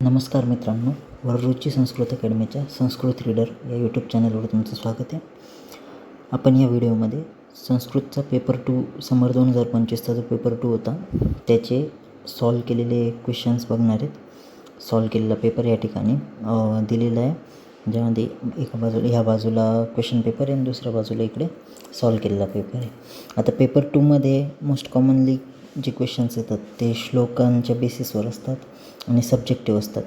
नमस्कार मित्रांनो, वररुची संस्कृत अकॅडमीच्या संस्कृत रीडर या यूट्यूब चॅनलवर तुमचं स्वागत आहे. आपण या व्हिडिओमध्ये संस्कृतचा पेपर 2 समर 2025चा जो पेपर 2 होता त्याचे सॉल्व केलेले क्वेश्चन्स बघणार आहेत. सॉल्व केलेला पेपर या ठिकाणी दिलेला आहे, ज्यामध्ये ह्या बाजूला क्वेश्चन पेपर आहे आणि दुसऱ्या बाजूला इकडे सॉल्व केलेला पेपर आहे. आता पेपर 2मध्ये मोस्ट कॉमनली जे क्वेश्चन्स येतात ते श्लोकांच्या बेसिसवर असतात आणि सब्जेक्टिव्ह असतात.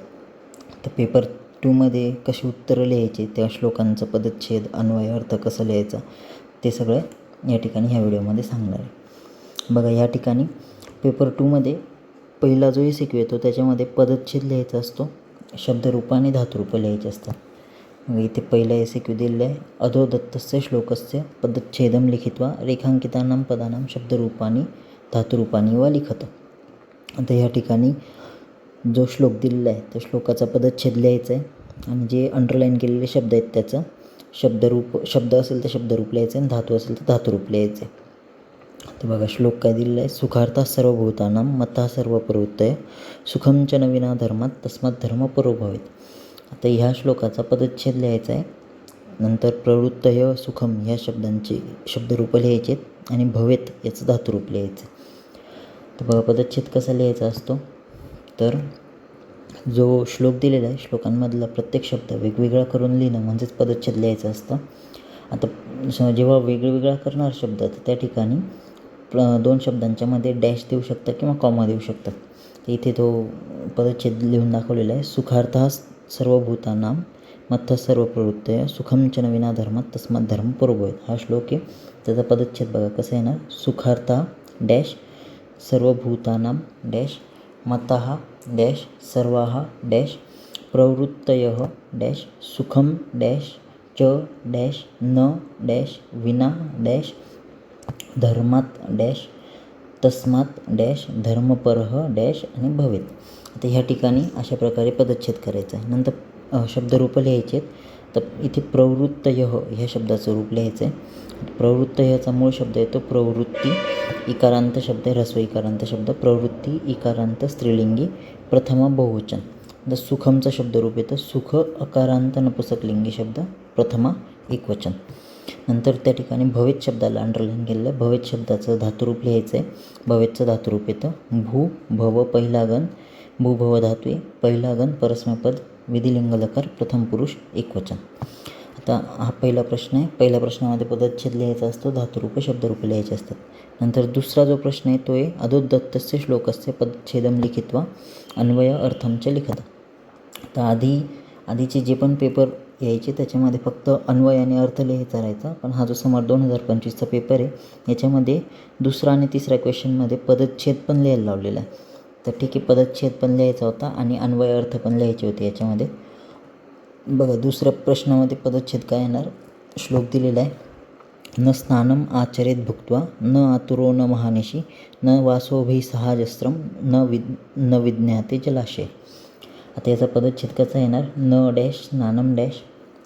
तर पेपर 2मध्ये कशी उत्तरं लिहायची, त्या श्लोकांचं पदच्छेद, अन्वय, अर्थ कसं लिहायचा ते सगळं या ठिकाणी ह्या व्हिडिओमध्ये सांगणार आहे. बघा, या ठिकाणी पेपर 2मध्ये पहिला जो ECQ येतो त्याच्यामध्ये पदच्छेद लिहायचा असतो, शब्दरूप आणि धातुरूप लिहायचे असतात. मग इथे पहिला ECQ दिलेला आहे, अधोदत्तस्य श्लोकस्य पदच्छेदं लिखित्वा रेखांकितानां पदानां शब्दरूपानी धातुरूपानी वा लिखत. आता या ठिकाणी जो श्लोक दिलेला आहे त्या श्लोकाचा पदच्छेद लिहायचा आहे आणि जे अंडरलाईन केलेले शब्द आहेत त्याचं शब्द असेल तर शब्दरूप लिहायचं आणि धातू असेल तर धातुरूप लिहायचे. तर बघा, श्लोक काय दिलेला आहे, सुखार्थाः सर्वभूतानां मत्तः सर्व प्रवृत्तयः सुखं च न विना धर्मात् तस्मात् धर्म परो भवेत्. आता ह्या श्लोकाचा पदच्छेद लिहायचा आहे. नंतर प्रवृत्तय सुखम ह्या शब्दांचे शब्दरूप लिहायचे आणि भवेत याचं धातुरूप लिहायचं. तर बघा, पदच्छेद कसा लिहायचा असतो, तर जो श्लोक दिलेला आहे श्लोकांमधला प्रत्येक शब्द वेगवेगळा करून लिहिणं म्हणजेच पदच्छेद लिहायचं असतं. आता जेव्हा वेगवेगळा करणार शब्द तर त्या ठिकाणी 2 शब्दांच्या मध्ये डॅश देऊ शकतात किंवा कॉमा देऊ शकतात. तर इथे तो पदच्छेद लिहून दाखवलेला आहे, सुखार्थाः सर्वभूतानां मत्तः सर्व प्रवृत्तयः सुखं च न विना धर्मात् तस्मात् धर्म परो भवेत्. हा श्लोक आहे, त्याचा पदच्छेद बघा कसा येणार, सुखार्थाः डॅश सर्वभूतानां डॅश मत्तः डॅश सर्वाः डॅश प्रवृत्तयः डॅश सुखम डॅश च डॅश न डॅश विना डॅश धर्मात् डॅश तस्मात् डॅश धर्मपरः डॅश आणि भवेत. आता ह्या ठिकाणी अशा प्रकारे पदच्छेद करायचा आहे. नंतर शब्दरूप लिहायचे आहेत. तर इथे प्रवृत्तयः ह्या शब्दाचं रूप लिहायचं आहे. प्रवृत्तयचा मूळ शब्द येतो प्रवृत्ती, इकारांत शब्द आहे, ऱ्हस्व इकारांत शब्द, प्रवृत्ती इकारांत स्त्रीलिंगी प्रथमा बहुवचन. तर सुखमचं शब्दरूप येतं सुख अकारांत नपुसकलिंगी शब्द प्रथमा एकवचन. नंतर त्या ठिकाणी भवेत शब्दाला अंडरलाईन केलेलं आहे. भवेत शब्दाचं धातुरूप लिहायचं आहे. भवेतचं धातुरूप येतं भू भव पहिला गण, भूभव धातू आहे, पहिला गण परस्मैपद विधिलिंग लकार प्रथम पुरुष एकवचन. आता हा पहिला प्रश्न आहे. पहिल्या प्रश्नामध्ये पदच्छेद लिहायचा असतो, धातुरूप शब्दरूप लिहायचे असतात. नंतर दुसरा जो प्रश्न आहे तो आहे अधोदत्तस्य श्लोकस्य पदच्छेदं लिखित्वा अन्वय अर्थं च लिखत. तर आधीचे जे पण पेपर यायचे त्याच्यामध्ये फक्त अन्वय आणि अर्थ लिहायचा राहायचा, पण हा जो समर 2025चा पेपर आहे याच्यामध्ये दुसरा आणि तिसऱ्या क्वेश्चनमध्ये पदच्छेद पण लिहायला लावलेला आहे. तर ठीक आहे, पदच्छेद पण लिहायचा होता आणि अन्वय अर्थ पण लिहायचे होते याच्यामध्ये. बघा, दुसऱ्या प्रश्नामध्ये पदच्छेद काय येणार, श्लोक दिलेला आहे, न स्नानम आचरेत भुक्त्वा न आतुरो न महानिशी न वासोभि सहाजस्त्रम न विज्ञाते जलाशय. आता याचा पदच्छेद कसा येणार, न डॅश स्नानम डॅश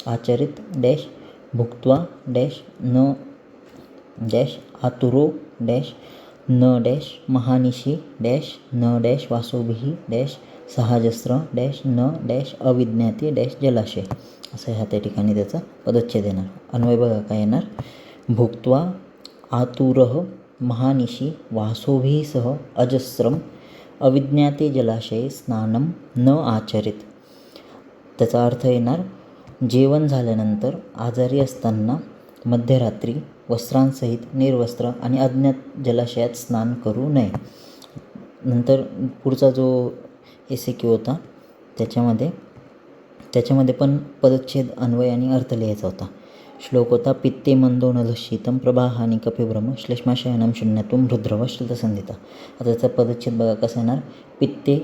आचरित डॅश भुक्त्वा डॅश न डॅश आतुरो डॅश न डॅश महानिशी डॅश न डॅश वासोभिः डॅश सहाजस्त्र डॅश न डॅश अविज्ञाते डॅश जलाशय. असं ह्या त्या ठिकाणी त्याचा पदच्छेद येणार. अन्वय बघा काय येणार, भुक्त्वा आतुरः महानिशी वासोभिः सह अजस्रम अविज्ञाते जलाशये स्नानम न आचरित. त्याचा अर्थ येणार, जेवण झाल्यानंतर आजारी असताना मध्यरात्री वस्त्रांसहित निर्वस्त्र आणि अज्ञात जलाशयात स्नान करू नये. नंतर पुढचा जो ECQ होता त्याच्यामध्ये पण पदच्छेद, अन्वय आणि अर्थ लिहायचा होता. श्लोक होता, पित्ते मंदो नल शीतम प्रभाहानी कपिभ्रम श्लेष्माशयनम शून्यत्वम रुद्रव श्रुतसंधिता. आता त्याचा पदच्छेद बघा कसा येणार, पित्ते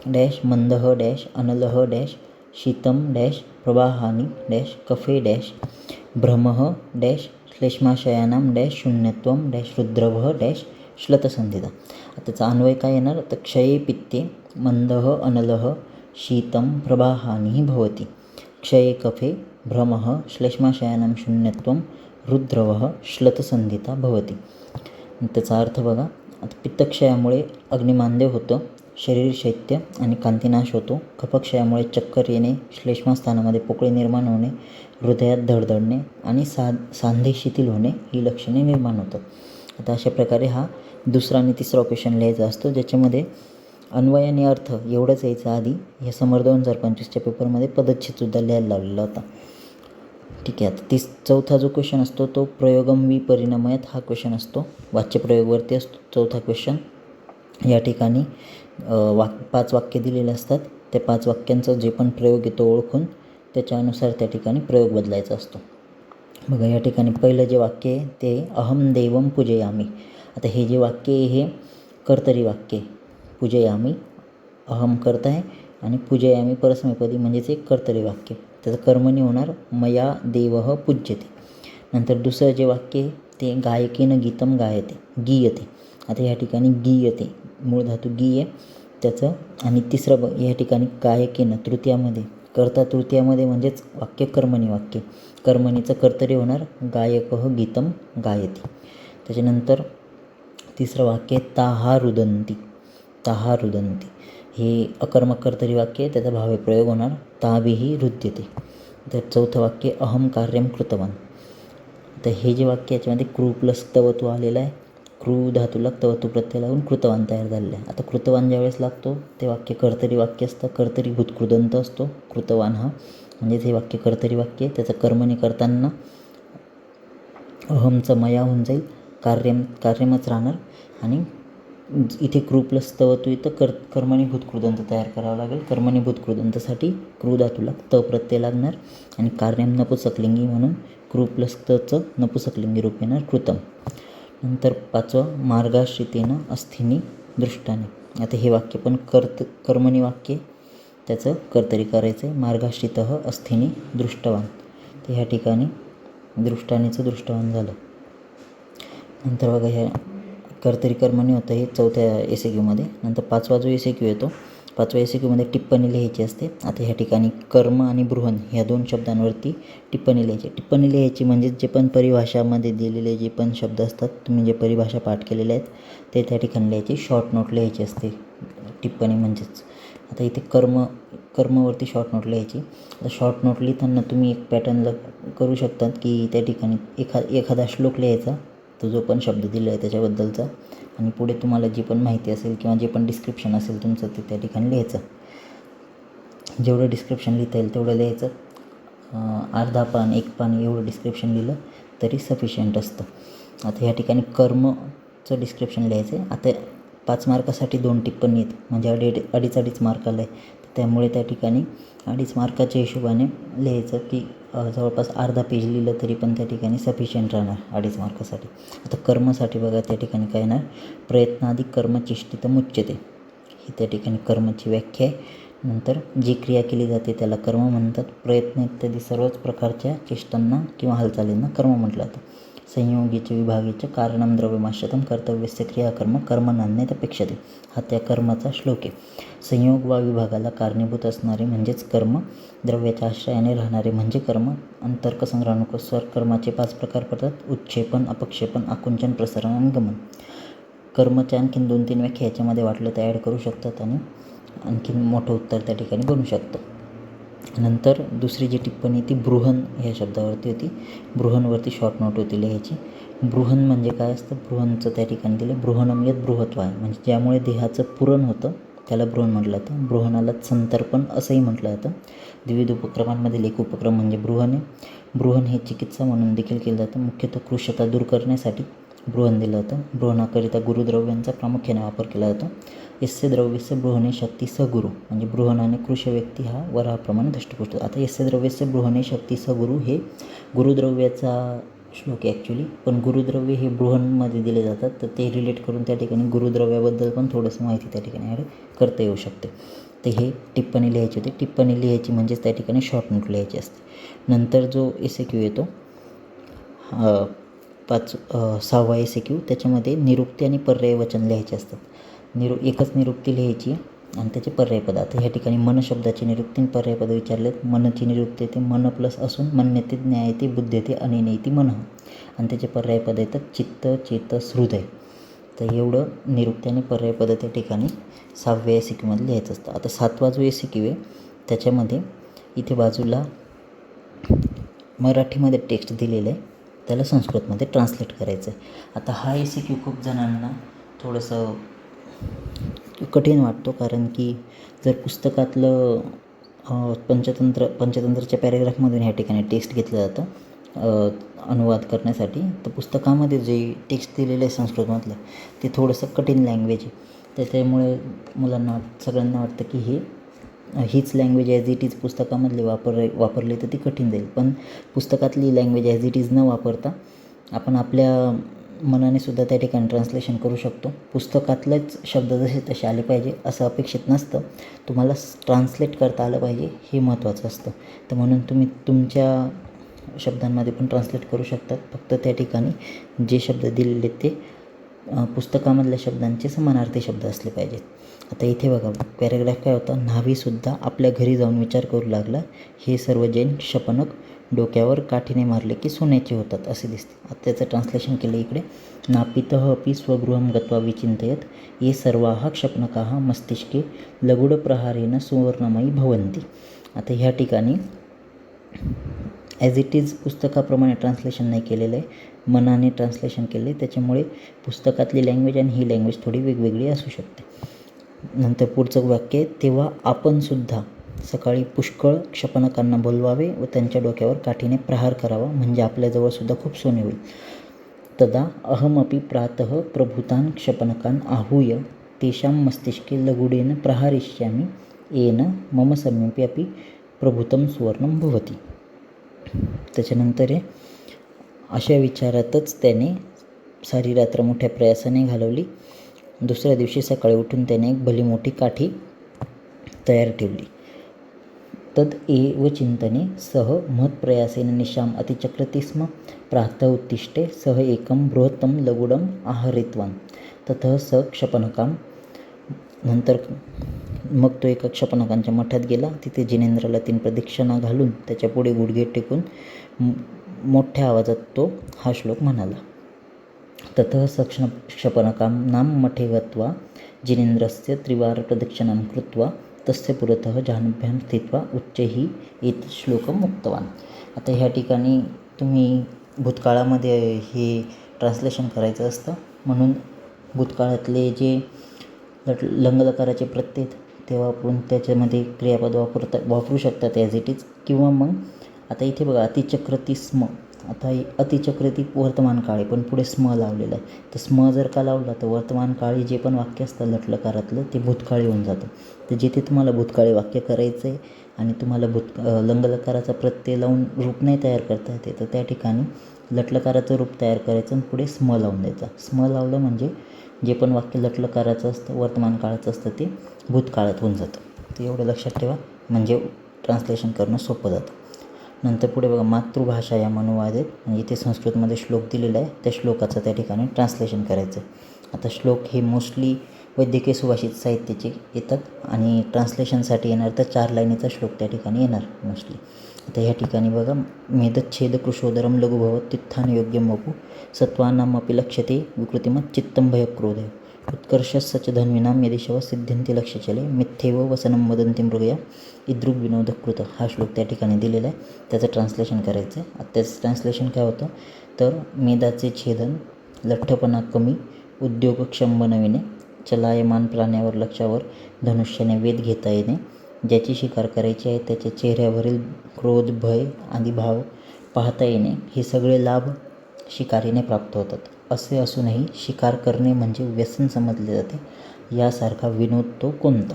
डॅश मंदः डॅश अनलः डॅश शीतम डॅश प्रवाहानी डॅश कफे डॅश भ्रमः डॅश श्लेष्माशयानां डॅश शून्यत्वम डॅश रुद्रवः डॅश श्लतसंधिता. त्याचा अन्वय काय येणार, तर क्षये पित्ते मंदः अनलः शीतं प्रवाहानी भवति क्षये कफे भ्रमः श्लेष्माशयानां शून्यत्वम रुद्रवः श्लतसंधिता भवति. त्याचा अर्थ बघा, आता पित्तक्षयामुळे अग्निमांद्य होतं, शरीर शैत्य आणि कांतीनाश होतो. कफक्षयामुळे चक्कर येणे, श्लेष्मास्थानामध्ये पोकळी निर्माण होणे, हृदयात धडधडणे आणि सांधे शिथिल होणे ही लक्षणे निर्माण होतात. आता अशा प्रकारे हा दुसरा आणि तिसरा क्वेश्चन लिहायचा असतो, ज्याच्यामध्ये अन्वय आणि अर्थ एवढंच यायचं. आधी या समर 2025च्या पेपरमध्ये पदच्छेदसुद्धा लिहायला लावलेला होता. ठीक आहे. आता चौथा जो क्वेश्चन असतो तो प्रयोगम विपरिणामयत हा क्वेश्चन असतो. वाच्यप्रयोगवरती असतो चौथा क्वेश्चन. या ठिकाणी 5 वाक्य दिलेले असतात. त्या 5 वाक्यांचं जे पण प्रयोग येतो ओळखून त्याच्यानुसार त्या ठिकाणी प्रयोग बदलायचा असतो. बघा, या ठिकाणी पहिलं जे वाक्य आहे ते अहम देवम पूजयामी. आता हे जे वाक्य आहे हे कर्तरी वाक्य आहे. पूजयामी अहम कर्ता आहे आणि पूजयामी परस्मैपदी म्हणजेच एक कर्तरी वाक्य. त्याचं कर्मणी होणार मया देवः पूज्यते. नंतर दुसरं जे वाक्य आहे ते गायकेनं गीतम गीयते. आता या ठिकाणी गीयते मूळ धातू गी आहे त्याचं. आणि तिसरं या ठिकाणी गायकेनं तृतीयामध्ये, कर्ता तृतीयामध्ये म्हणजेच वाक्य कर्मणी वाक्य. कर्मणीचं कर्तरी होणार गायकः गीतम गायते. त्याच्यानंतर तिसरं वाक्य ताहा रुदंती. हे अकर्मक कर्तरी वाक्य आहे, त्याचा भावे प्रयोग होणार ताभिः रुद्यते. तर चौथं वाक्य अहम कार्यम कृतवान. तर हे जे वाक्य याच्यामध्ये कृ प्लस तवतू आलेला आहे. कृ धातूला तवतू प्रत्यय लागून कृतवान तयार झालेलं आहे. आता कृतवान ज्यावेळेस लागतो ते वाक्य कर्तरी वाक्य असतं. कर्तरी भूतकृदंत असतो कृतवान हा. म्हणजेच हे वाक्य कर्तरी वाक्य आहे. त्याचं कर्मणी करताना अहमचं मया होऊन जाईल, कार्यमच राहणार. आणि इथे कृ प्लस तवतू इथं कर्मणी भूतकृदंत तयार करावं लागेल. कर्मणी भूतकृदंतसाठी कृ धातूला त प्रत्यय लागणार आणि कार्यम नपुसकलिंगी म्हणून कृ प्लस तचं नपुसकलिंगी रूप येणार कृतम. नंतर 5वं मार्गाश्रितेनं अस्थिनी दृष्टाने. आता हे वाक्य पण कर्मणी वाक्य, त्याचं कर्तरी करायचं आहे. मार्गाश्रितः अस्थिनी दृष्टवान. तर ह्या ठिकाणी दृष्टानेचं दृष्टवान झालं. नंतर बघा, ह्या कर्तरी कर्मणी होतं हे चौथ्या SAQ. नंतर 5वा जो SAQ येतो, 5व्या SAQ टिप्पणी लिहायची असते. आता ह्या ठिकाणी कर्म आणि बृहन ह्या 2 शब्दांवरती टिप्पणी लिहायची म्हणजे जे पण परिभाषामध्ये दिलेले जे पण शब्द असतात, तुम्ही जे परिभाषा पाठ केलेल्या आहेत ते त्या ठिकाणी लिहायची. शॉर्ट नोट लिहायची असते टिप्पणी म्हणजेच. आता इथे कर्मवरती शॉर्ट नोट लिहायची. आता शॉर्ट नोट लिहिताना तुम्ही एक पॅटर्न करू शकतात की त्या ठिकाणी एखादा श्लोक लिहायचा, तो जो पण शब्द दिला आहे त्याच्याबद्दलचा, आणि पुढे तुम्हाला जी पण माहिती असेल किंवा जे पण डिस्क्रिप्शन असेल तुमचं ते त्या ठिकाणी लिहायचं. जेवढं डिस्क्रिप्शन लिहिता येईल तेवढं लिहायचं. अर्धा पान 1 पान एवढं डिस्क्रिप्शन लिहिलं तरी सफिशियंट असतं. आता ह्या ठिकाणी कर्मचं डिस्क्रिप्शन लिहायचं आहे. आता 5 मार्कासाठी 2 टिप्पणी आहेत म्हणजे अडीच मार्क आलं आहे. त्यामुळे त्या ठिकाणी 2.5 मार्काच्या हिशोबाने लिहायचं की जवळपास अर्धा पेज लिहिलं तरी पण त्या ठिकाणी सफिशियंट राहणार 2.5 मार्कासाठी. आता कर्मसाठी बघा त्या ठिकाणी काय येणार, प्रयत्नादि कर्मचेष्टित मुच्यते. ही त्या ठिकाणी कर्मची व्याख्या आहे. नंतर जी क्रिया केली जाते त्याला कर्म म्हणतात. प्रयत्न इत्यादी सर्वच प्रकारच्या चेष्टांना किंवा हालचालींना कर्म म्हटलं जातं. संयोगीचे विभागीचे कारणम द्रव्यमाश्रितम कर्तव्यस्य क्रियाकर्म कर्मणान्यतपेक्षते. हा त्या कर्माचा श्लोक आहे. संयोग वा विभागाला कारणीभूत असणारे म्हणजेच कर्म, द्रव्याच्या आश्रयाने राहणारे म्हणजे कर्म. अंतर्कसंग्रहानुसार कर्माचे 5 प्रकार पडतात: उत्क्षेपण, अपक्षेपण, आकुंचन, प्रसरण आणि गमन. कर्मच्या आणखीन 2-3 व्याख्या याच्यामध्ये वाटलं तर ॲड करू शकतात आणि आणखीन मोठं उत्तर त्या ठिकाणी बनू शकतं. नंतर दुसरी जी टिप्पणी ती बृहन ह्या शब्दावरती होती. बृहनवरती शॉर्ट नोट होती लिहायची. बृहन म्हणजे काय असतं, बृहनचं त्या ठिकाणी दिलं बृहणम यत बृहत्व आहे, म्हणजे ज्यामुळे देहाचं पुरण होतं त्याला बृहन म्हटलं जातं. बृहणाला संतर्पण असंही म्हटलं जातं. विविध उपक्रमांमधील एक उपक्रम म्हणजे बृहन आहे. बृहन हे चिकित्सा म्हणून देखील केलं जातं. मुख्यतः कृशता दूर करण्यासाठी बृहन दिलं जातं. बृहणाकरिता गुरुद्रव्यांचा प्रामुख्याने वापर केला जातो. यस्य द्रव्यस्य बृहणे शक्ती सगुरु, म्हणजे बृहणाने कृश व्यक्ती हा वराप्रमाणे धष्टपुष्ट. आता यस्य द्रव्यस्य बृहणे शक्ती सगुरु हे गुरुद्रव्याचा श्लोक आहे ॲक्च्युली, पण गुरुद्रव्य हे बृहणमध्ये दिले जातात, तर ते रिलेट करून त्या ठिकाणी गुरुद्रव्याबद्दल पण थोडंसं माहिती त्या ठिकाणी ॲड करता येऊ शकते. तर हे टिप्पणी लिहायची होती. टिप्पणी लिहायची म्हणजेच त्या ठिकाणी शॉर्ट नोट लिहायची असते. नंतर जो SAQ येतो 6वा SAQ, त्याच्यामध्ये निरुक्ती आणि पर्यायवचन लिहायचे असतात. एकच निरुक्ती लिहायची आणि त्याचे पर्यायपद. आता ह्या ठिकाणी मन शब्दाची निरुक्ती आणि पर्यायपद विचारलेत. मनची निरुक्ती येते मन प्लस असून मन्यते, ज्ञायते, बुद्धते, अनिनयती मन, आणि त्याचे पर्यायपद येतात चित्त, चेतस, हृदय. तर एवढं निरुक्ती आणि पर्याय पद्धत या ठिकाणी 6व्या SEQ मध्ये लिहायचं असतं. आता 7वा जो SEQ आहे त्याच्यामध्ये इथे बाजूला मराठीमध्ये टेक्स्ट दिलेलं आहे, त्याला संस्कृतमध्ये ट्रान्सलेट करायचं आहे. आता हा SEQ खूप जणांना थोडंसं कठीण वाटतो, कारण की जर पुस्तकातलं पंचतंत्रच्या पॅरेग्राफमधून ह्या ठिकाणी टेक्स्ट घेतलं जातं अनुवाद करण्यासाठी, तर पुस्तकामध्ये जे टेक्स्ट दिलेलं आहे संस्कृतमधलं ते थोडंसं कठीण लँग्वेज आहे. तर त्यामुळे मुलांना सगळ्यांना वाटतं की हीच लँग्वेज ॲज इट इज पुस्तकामधली वापरली तर ती कठीण जाईल. पण पुस्तकातली लँग्वेज ॲज इट इज न वापरता आपण आपल्या मनाने सुद्धा त्या ठिकाणी ट्रान्सलेशन करू शकतो. पुस्तकातलेच शब्द जसे तसे आले पाहिजे असं अपेक्षित नसतं, तुम्हाला ट्रान्सलेट करता आलं पाहिजे हे महत्त्वाचं असतं. तर म्हणून तुम्ही तुमच्या शब्दांमध्ये पण ट्रान्सलेट करू शकतात. फक्त त्या ठिकाणी जे शब्द दिलेले ते पुस्तकामधल्या शब्दांचे समानार्थी शब्द असले पाहिजेत. आता इथे बघा पॅरेग्राफ काय होता, न्हावीसुद्धा आपल्या घरी जाऊन विचार करू लागला, हे सर्व जैन शपनक डोक्यावर काठीने मारले की सोन्याचे होतात असे दिसते. आता त्याचं ट्रान्सलेशन केलं इकडे, नापितः अपि स्वगृहं गत्वा विचिंतयेत् ये सर्वाः क्षपणकाः मस्तिष्के लगुडप्रहारेण सुवर्णमयी भवन्ति. आता ह्या ठिकाणी ॲज इट इज पुस्तकाप्रमाणे ट्रान्सलेशन नाही केलेलं आहे, मनाने ट्रान्सलेशन केले, त्याच्यामुळे पुस्तकातली लँग्वेज आणि ही लँग्वेज थोडी वेगवेगळी असू शकते. नंतर पुढचं वाक्य आहे, तेव्हा आपणसुद्धा सकाळी पुष्कळ क्षपणकांना बोलवावे व त्यांच्या डोक्यावर काठीने प्रहार करावा, म्हणजे आपल्याजवळसुद्धा खूप सोने होईल. तदा अहमपि प्रातः प्रभूतान क्षपणकान आहूय तेषां मस्तिष्के लगुडेन प्रहारिष्यामि येन मम समीपे अपि प्रभूतं सुवर्णं भवति. त्याच्यानंतर आहे, अशा विचारातच त्याने सारी रात्र मोठ्या प्रयासाने घालवली. दुसऱ्या दिवशी सकाळी उठून त्याने एक भली मोठी काठी तयार ठेवली. तद एव चिंतने सह महत्प्रयासेन निशाम अतिचक्रति स्म प्रातः उत्तिष्ठे सह एकं बृहत्तम लगुडम आहरितवान ततः स क्षपणकाम. नंतर मग तो एका क्षपणकांच्या मठात गेला, तिथे जिनेंद्राला 3 प्रदक्षिणा घालून त्याच्या पुढे गुडघे टेकून मोठ्या आवाजात तो हा श्लोक म्हणाला. ततः स क्षपणकां नाम मठे गत्वा जिनेंद्रस्य त्रिवार प्रदक्षिणां कृत्वा तस्य पुरतः जाह्नव्यां स्थित्वा उच्चैः एतत् श्लोकम् उक्तवान्. आता ह्या ठिकाणी तुम्ही भूतकाळामध्ये हे ट्रान्सलेशन करायचं असतं, म्हणून भूतकाळातले जे लंगलकाराचे प्रत्यय ते वापरून त्याच्यामध्ये क्रियापद वापरू शकतात ॲज इट इज. किंवा मग आता इथे बघा अतिचक्रती स्म, आता अतिचक्रती वर्तमान काळी पण पुढे स्म लावलेलं आहे, तर स्म जर का लावला तर वर्तमान काळी जे पण वाक्य असतं लटलकारातलं ते भूतकाळी होऊन जातं. तर जिथे तुम्हाला भूतकाळी वाक्य करायचं आहे आणि तुम्हाला लंगलकाराचा प्रत्यय लावून रूप नाही तयार करता येते, तर त्या ठिकाणी लटलकाराचं रूप तयार करायचं आणि पुढे स्म लावून द्यायचा. स्म लावलं म्हणजे जे पण वाक्य लटलकाराचं असतं वर्तमान काळाचं असतं ते भूतकाळात होऊन जातं. तर एवढं लक्षात ठेवा, म्हणजे ट्रान्सलेशन करणं सोपं जातं. नंतर पुढे बघा मातृभाषा या अनुवादित, म्हणजे इथे संस्कृतमध्ये श्लोक दिलेला आहे, त्या श्लोकाचं त्या ठिकाणी ट्रान्सलेशन करायचं आहे. आता श्लोक हे मोस्टली वैद्यकीय सुभाषित साहित्याचे येतात आणि ट्रान्सलेशनसाठी येणार तर 4 लाईनीचा श्लोक त्या ठिकाणी येणार मोस्टली. आता ह्या ठिकाणी बघा, मेदच्छेद कृशोदरम लघुभवत तित्थान योग्यम वपु सत्वानाम अपि लक्ष्यते विकृतिमत् चित्तं भयक्रोधय उत्कर्षस्य च धन्विनां यदिशव सिद्ध्यन्ति लक्ष्यचले मिथ्येव वसनं वदन्ति मृगया इद्रुग विनोदकृत. हा श्लोक त्या ठिकाणी दिलेला आहे, त्याचं ट्रान्सलेशन करायचं आहे. आता त्याचं ट्रान्सलेशन काय होतं, तर मेदाचे छेदन, लठ्ठपणा कमी, उद्योगक्षम बनविणे, चलायमान प्राण्यावर लक्षावर धनुष्याने वेध घेता येणे, ज्याची शिकार करायची आहे त्याच्या चेहऱ्यावरील क्रोध, भय आदी भाव पाहता येणे, हे सगळे लाभ शिकारीने प्राप्त होतात. असे असूनही शिकार करणे म्हणजे व्यसन समजले जाते, यासारखा विनोद तो कोणता.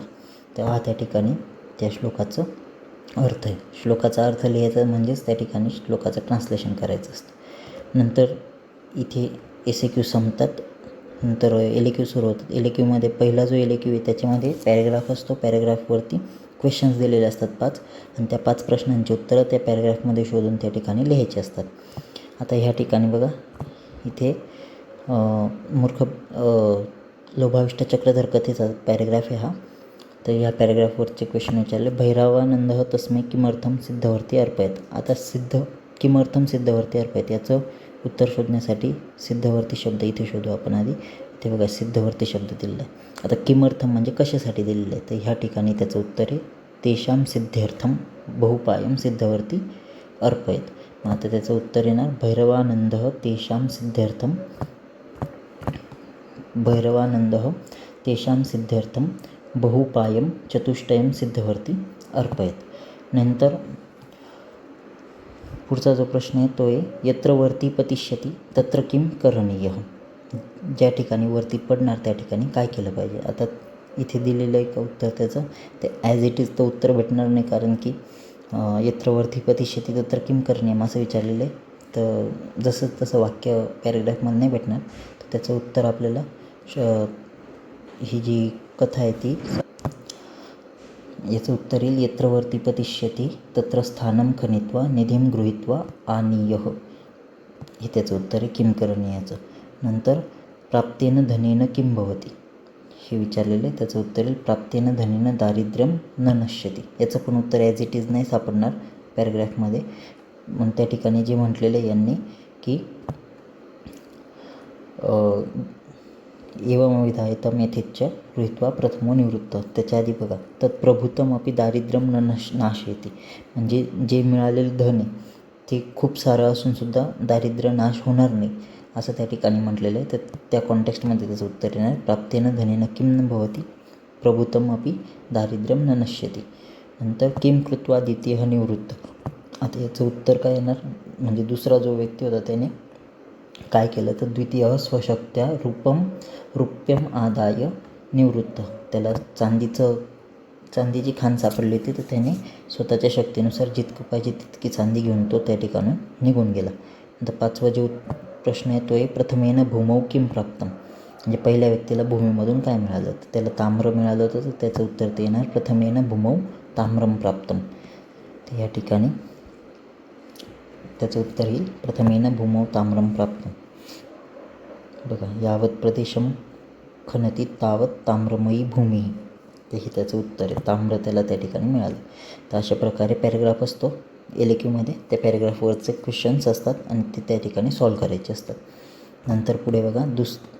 तेव्हा त्या ठिकाणी त्या श्लोकाचं अर्थ आहे. श्लोकाचा अर्थ लिहायचा म्हणजेच त्या ठिकाणी श्लोकाचं ट्रान्सलेशन करायचं असतं. नंतर इथे SEQ संपतात, नंतर LAQ सुरू होतात. LAQमध्ये पहिला जो LAQ आहे त्याच्यामध्ये पॅरेग्राफ असतो, पॅरेग्राफवरती क्वेश्चन्स दिलेले असतात 5 आणि त्या 5 प्रश्नांची उत्तरं त्या पॅरेग्राफमध्ये शोधून त्या ठिकाणी लिहायची असतात. आता ह्या ठिकाणी बघा इथे लोभाविष्ट चक्रधर कथेचा पॅरेग्राफ आहे हा. तर ह्या पॅरेग्राफवरचे क्वेश्चन विचारले, भैरवानंद तस्मै किमर्थम सिद्धवर्ती अर्पयत. आता किमर्थम सिद्धवर्ती अर्पयत याचं उत्तर शोधण्यासाठी सिद्धवर्ती शब्द इथे शोधू आपण आधी. ते बघा सिद्धवर्ती शब्द दिलेला आहे. आता किमर्थम म्हणजे कशासाठी दिलेलं आहे, तर ह्या ठिकाणी त्याचं उत्तर आहे तेषां सिद्ध्यर्थम बहुपायम सिद्धवर्ती अर्पयत. मग आता त्याचं उत्तर येणार भैरवानंद तेषां सिद्ध्यर्थम बहुपायम चतुष्टयम सिद्धवर्ती अर्पयत. नंतर पुढचा जो प्रश्न आहे तो आहे यत्र वर्ती पतिष्यती तत्र किम करणीय. ज्या ठिकाणी वरती पडणार त्या ठिकाणी काय केलं पाहिजे. आता इथे दिलेलं आहे का उत्तर त्याचं, ते ॲज इट इज तर उत्तर भेटणार नाही, कारण की यत्र वरती पतिष्यती तत्र किम करणीयम असं विचारलेलं आहे. तर जसं तसं वाक्य पॅरेग्राफमध्ये नाही भेटणार, तर त्याचं उत्तर आपल्याला ही जी कथा आहे ती याचं उत्तर येईल यत्र वर्ती पतिष्यती तत्र स्थानं खनित्वा निधिं गृहीत्वा आनीयः. हे त्याचं उत्तर आहे किम करणीयाचं. नंतर प्राप्तेन धनेन किं भवती हे विचारलेलं आहे. त्याचं उत्तर येईल प्राप्तेन धनेन दारिद्र्यम न नश्यती. याचं पण उत्तर ॲज इट इज नाही सापडणार पॅरेग्राफमध्ये. मग त्या ठिकाणी जे म्हटलेलं आहे यांनी की एवं विधायतम यथेच्छ गृहीत्वा प्रथमो निवृत्त. त्याच्या आधी बघा तत्प्रभूतम अपि दारिद्र्यम न नाशयति. म्हणजे जे मिळालेलं धन आहे ते खूप सारं असूनसुद्धा दारिद्र्य नाश होणार नाही असं त्या ठिकाणी म्हटलेलं आहे. तर त्या कॉन्टेक्स्टमध्ये त्याचं उत्तर येणार प्राप्तेन धनेन किं न भवती प्रभूतम अपि दारिद्र्यम न नश्यति. नंतर किं कृत्वा द्वितीयः निवृत्त. आता याचं उत्तर काय येणार, म्हणजे दुसरा जो व्यक्ती होता त्याने काय केलं, तर द्वितीय स्वशक्त्या रुप्यम आदाय निवृत्त. त्याला चांदीची खाण सापडली होती, तर त्याने स्वतःच्या शक्तीनुसार जितकं पाहिजे तितकी चांदी घेऊन तो त्या ठिकाणून निघून गेला. नंतर पाचवा जो प्रश्न आहे तो आहे प्रथमेन भूमौ किं प्राप्तम. म्हणजे पहिल्या व्यक्तीला भूमीमधून काय मिळालं, तर त्याला ताम्र मिळालं होतं, तर त्याचं उत्तर ते येणार प्रथमेन भूमौ ताम्रम प्राप्तम. तर या ठिकाणी त्याचं उत्तर येईल प्रथमेन भूमौ ताम्रम प्राप्तम. बघा यावत प्रदेशम खनती तावत ताम्रमयी भूमी. हे त्याचं उत्तर आहे, ताम्र त्याला त्या ठिकाणी मिळालं. तर अशा प्रकारे पॅरेग्राफ असतो LAQ. त्या पॅरेग्राफवरचे क्वेश्चन्स असतात आणि ते त्या ठिकाणी सॉल्व्ह करायचे असतात. नंतर पुढे बघा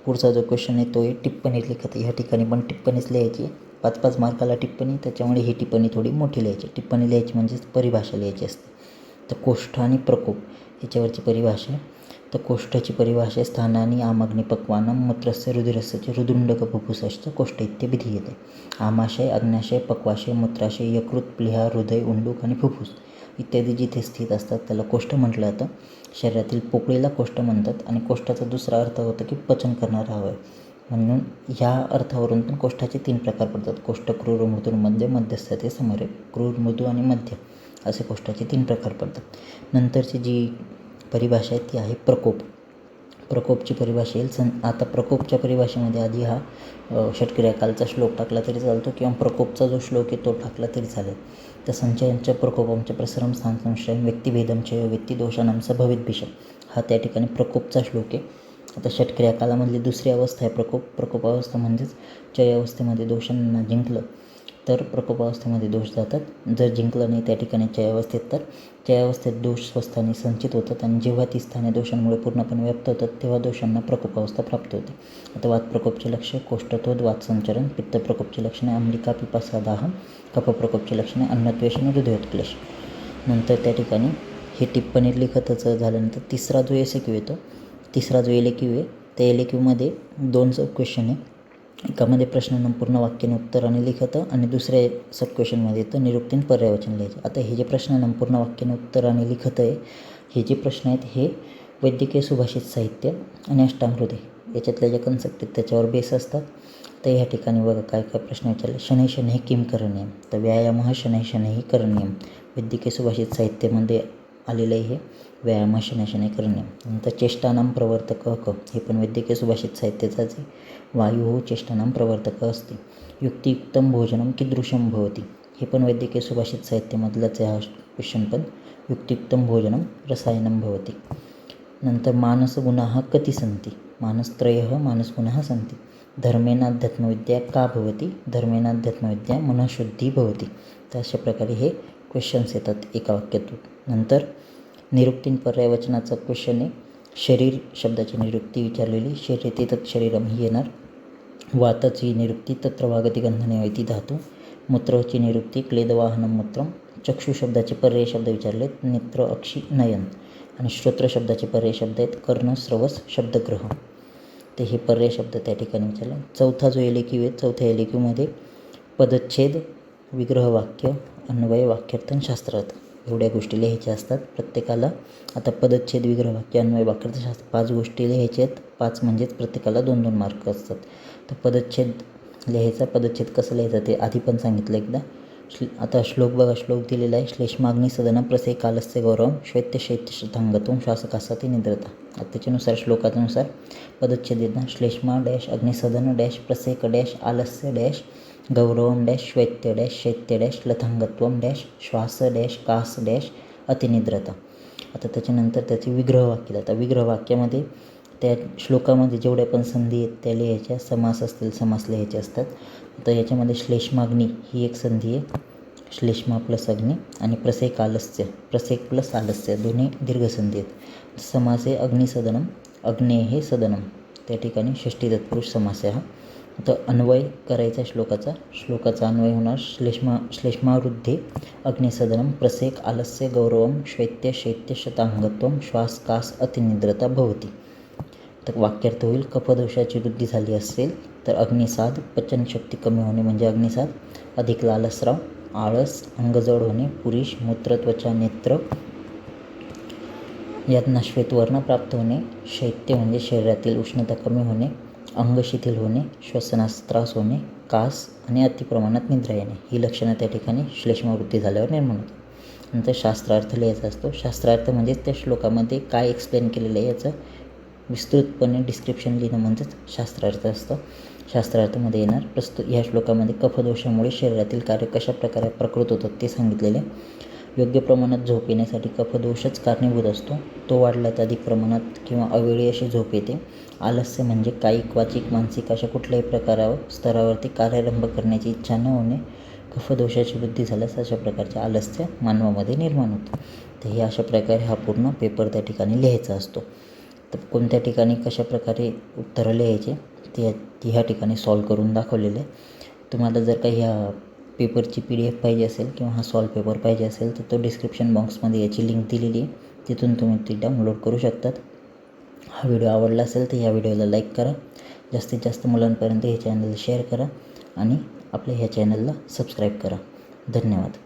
पुढचा जो क्वेश्चन आहे तो आहे टिप्पणी लिखत. ह्या ठिकाणी पण टिप्पणीच लिहायची, 5-5 मार्काला टिप्पणी, त्याच्यामुळे ही टिप्पणी थोडी मोठी लिहायची. टिप्पणी लिहायची म्हणजे परिभाषा लिहायची असते. तर कोष्ठ आणि प्रकोप ह्याच्यावरची परिभाषा आहे. तर कोष्ठाची परिभाषा स्थानानी आमग्नि पक्वानं मूत्रस्य रुधिरस्य रुदुंडक फुफ्फुसश्च कोष्ठ इत्यादी. आमाशय, अग्न्याशय, पक्वाशय, मूत्राशय, यकृत, प्लीहा, हृदय, उंडूक आणि फुफ्फुस इत्यादी जिथे स्थित असतात त्याला कोष्ठ म्हटलं जातं. शरीरातील पोकळीला कोष्ठ म्हणतात आणि कोष्ठाचा दुसरा अर्थ होतो की पचन करणारा अवयव. म्हणून ह्या अर्थावरून पण कोष्ठाचे 3 प्रकार पडतात. कोष्ठ क्रूर, मृदू, मध्य, मध्यस्थ ते समोर. क्रूर, मृदू आणि मध्य असे कोष्ठाचे 3 प्रकार पडतात. नंतरची जी परिभाषा आहे ती आहे प्रकोप. प्रकोपची परिभाषा येईल आता प्रकोपच्या परिभाषेमध्ये आधी हा षटक्रियाकालचा श्लोक टाकला तरी चालतो किंवा प्रकोपचा जो श्लोक आहे तो टाकला तरी चालेल. तर संचयांच्या प्रकोपमच्या प्रसरम स्थान संशयम व्यक्तिभेदम चय व्यक्तिदोषानाम सभवित भिषम. हा त्या ठिकाणी प्रकोपचा श्लोक आहे. आता षटक्रियाकालामधली दुसरी अवस्था आहे प्रकोप अवस्था. म्हणजेच चय अवस्थेमध्ये दोषांना जिंकलं तर प्रकोपावस्थेमध्ये दोष जातात. जर जिंकलं नाही त्या ठिकाणी चय अवस्थेत, तर चय अवस्थेत दोष स्वस्थानी संचित होतात आणि जेव्हा ती स्थाने दोषांमुळे पूर्णपणे व्याप्त होतात तेव्हा दोषांना प्रकोपावस्था प्राप्त होते. आता वात प्रकोपचे लक्ष कोष्ठतोद वात संचरण. पित्त प्रकोपची लक्षणे आम्लिका पिपासा दाह. कफ प्रकोपची लक्षणे अन्नद्वेष आणि हृदयोत्क्लेश. नंतर त्या ठिकाणी हे टिप्पणी लिखतच झाल्यानंतर तिसरा जो LAQ येतो, तिसरा जो LAQ आहे त्या LAQमध्ये 2 सब क्वेश्चन आहे. एकामध्ये प्रश्न पूर्ण वाक्याने उत्तर आणि लिखतं आणि दुसऱ्या सब क्वेश्चनमध्ये येतं निरुक्तीन पर्यायवचन लिहायचे. आता हे जे प्रश्न पूर्ण वाक्याने उत्तर आणि लिखतं आहे, हे जे प्रश्न आहेत हे वैद्यकीय सुभाषित साहित्य आणि अष्टांगहृदय याच्यातल्या ज्या कन्सेप्ट आहेत त्याच्यावर बेस असतात. तर ह्या ठिकाणी बघा काय काय प्रश्न विचारले. शनैः शनैः किं करणीयम. तर व्यायामः शनैः शनैः करणीयम. वैद्यकीय सुभाषित साहित्यामध्ये आलेलं आहे हे व्यायामः शनैः शनैः करणीयम. नंतर चेष्टानां प्रवर्तकः क. हे पण वैद्यकीय सुभाषित साहित्याचाच आहे. वायुः चेष्टानां प्रवर्तकः अस्ति. युक्तियुक्तं भोजनं कीदृशं भवति. हे पण वैद्यकीय सुभाषित साहित्यामधलंच आहे हा क्वेश्चन पण. युक्तियुक्तं भोजनं रसायनं भवति. नंतर मानसगुणाः कति सन्ति. मानसत्रयः मानसगुणाः सन्ति. धर्मेणाध्यात्मविद्या का भवति. धर्मेणाध्यात्मविद्या मनःशुद्धी भवति. तर अशा प्रकारे हे क्वेश्चन्स येतात एका वाक्यातून. नंतर निरुक्तीन पर्यायवचनाचा क्वेश्चन आहे शरीर शब्दाची निरुक्ती विचारलेली, शर्यते तत् शरीरम ही येणार. वाताची निरुक्ती तत्र वागती गंधने वैती धातू. मूत्राची निरुक्ती क्लेदवाहनम मूत्रम. चक्षु शब्दाचे पर्याय शब्द विचारलेत, नेत्र, अक्षी, नयन. आणि श्रोत्र शब्दाचे पर्याय शब्द आहेत कर्ण, श्रवस, शब्दग्रह. ते हे पर्याय शब्द त्या ठिकाणी विचारले. चौथा जो एलेक्यू आहे, चौथ्या एलेक्यूमध्ये पदच्छेद, विग्रहवाक्य, अन्वय, वाक्यार्थ आणि शास्त्रार्थ एवढ्या गोष्टी लिहायच्या असतात प्रत्येकाला. आता पदच्छेद, विग्रहवाक्य, अन्वय, वाक्यार्थ, शास्त्र 5 गोष्टी लिहायच्या आहेत. 5 म्हणजेच प्रत्येकाला 2-2 मार्क असतात. तर पदच्छेद लिहायचा. पदच्छेद कसं लिहायचं ते आधी पण सांगितलं एकदा. आता श्लोक बघा, श्लोक दिलेला आहे. श्लेष्माग्नी सदन प्रसे कालस्य गौरवम श्वेत्य शैत्य शतांगत्वम श्वासकासाती निद्रता. आता त्याच्यानुसार श्लोकानुसार पदच्छेद येतात. श्लेष्मा डॅश अग्निसदन डॅश प्रसेक डॅश आलस्य डॅश गौरवम डॅश श्वेत्य डॅश शैत्य डॅश लथांगत्वम डॅश श्वास डॅश कास डॅश अतिनिद्रता. आता त्याच्यानंतर त्याचे विग्रहवाक्य. आता विग्रहवाक्यामध्ये त्या श्लोकामध्ये जेवढ्या पण संधी आहेत त्या लिहायच्या. समास असतील समास लिहायचे असतात. आता याच्यामध्ये श्लेष्माग्नी ही एक संधी आहे, श्लेष्मा प्लस अग्नी. आणि प्रसेक आलस्य, प्रसेक प्लस आलस्य दोन्ही दीर्घ संधी आहेत. समास आहे अग्निसदनम, अग्ने हे सदनम, त्या ठिकाणी षष्ठी तत्पुरुष समास आहे हा. आता अन्वय करायचा श्लोकाचा अन्वय होणार. श्लेष्मावृद्धे अग्निसदनम प्रसेक आलस्य गौरवम श्वेत्य शैत्य शतांगत्वम श्वास कास अतिनिद्रता भवती. तर वाक्यार्थ होईल. कफदोषाची वृद्धी झाली असेल तर अग्निसाद, पचनशक्ती कमी होणे म्हणजे अग्निसाद. अधिक लालसराव, आळस, अंगजड होणे, पुरुष, मूत्र, त्वचा, नेत्र यातना श्वेतवर्ण प्राप्त होणे. शैत्य म्हणजे शरीरातील उष्णता कमी होणे, अंग शिथिल होणे, श्वसनास त्रास होणे, कास आणि अतिप्रमाणात निद्रा येणे ही लक्षणं त्या ठिकाणी श्लेष्मावृत्ती झाल्यावर निर्माण होते. नंतर शास्त्रार्थ लिहायचा असतो. शास्त्रार्थ म्हणजे त्या श्लोकामध्ये काय एक्सप्लेन केलेलं आहे याचं विस्तृतपणे डिस्क्रिप्शन लिहिणं म्हणजेच शास्त्रार्थ असतं. शास्त्रार्थमध्ये येणार ह्या श्लोकामध्ये कफदोषामुळे शरीरातील कार्य कशा प्रकारे प्रकृत होतात ते सांगितलेले. योग्य प्रमाणात झोप येण्यासाठी कफदोषच कारणीभूत असतो. तो वाढला तर अधिक प्रमाणात किंवा अवेळी अशी झोप येते. आलस्य म्हणजे कायिक, वाचिक, मानसिक अशा कुठल्याही स्तरावरती कार्यारंभ करण्याची इच्छा न होणे. कफदोषाची वृद्धी झाल्यास अशा प्रकारचे आलस्य मानवामध्ये निर्माण होते. तर हे अशा प्रकारे हा पूर्ण पेपर त्या ठिकाणी लिहायचा असतो. तर कोणत्या ठिकाणी कशा प्रकारे उत्तरं लिहायचे ते ह्या ठिकाणी सॉल्व करून दाखवलेलं आहे. तुम्हाला जर काही ह्या पेपरची PDF पाहिजे असेल किंवा हा सॉल्व पेपर पाहिजे असेल तर तो डिस्क्रिप्शन बॉक्समध्ये याची लिंक दिलेली आहे, तिथून तुम्ही ती डाउनलोड करू शकतात. हा व्हिडिओ आवडला असेल तर ह्या व्हिडिओला लाईक करा, जास्तीत जास्त मुलांपर्यंत हे चॅनल शेअर करा आणि आपल्या ह्या चॅनलला सबस्क्राईब करा. धन्यवाद.